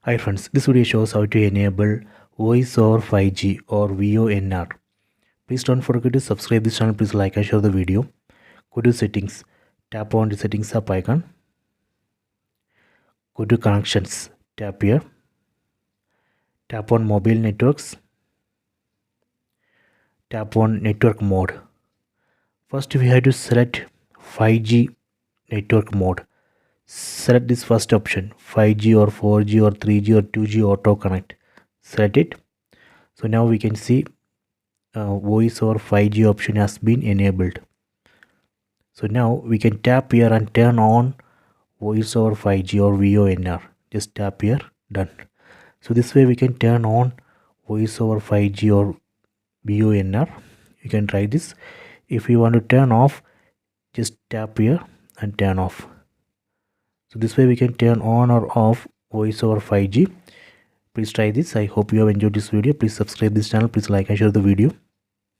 Hi friends, this video shows how to enable Voice over 5G or VoNR. Please don't forget to subscribe this channel. Please like and share the video. Go to settings, tap on the settings app icon. Go to connections, tap here. Tap on mobile networks. Tap on network mode. First we have to select 5G network mode. Select this first option, 5G or 4G or 3G or 2G auto connect. Select it. So now we can see voice over 5G option has been enabled. So now we can tap here and turn on voice over 5G or VoNR. Just tap here, done. So this way we can turn on voice over 5G or VoNR. You can try this. If you want to turn off, just tap here and turn off. So this way we can turn on or off voice over 5G. Please try this. I hope you have enjoyed this video. Please subscribe this channel. Please like and share the video.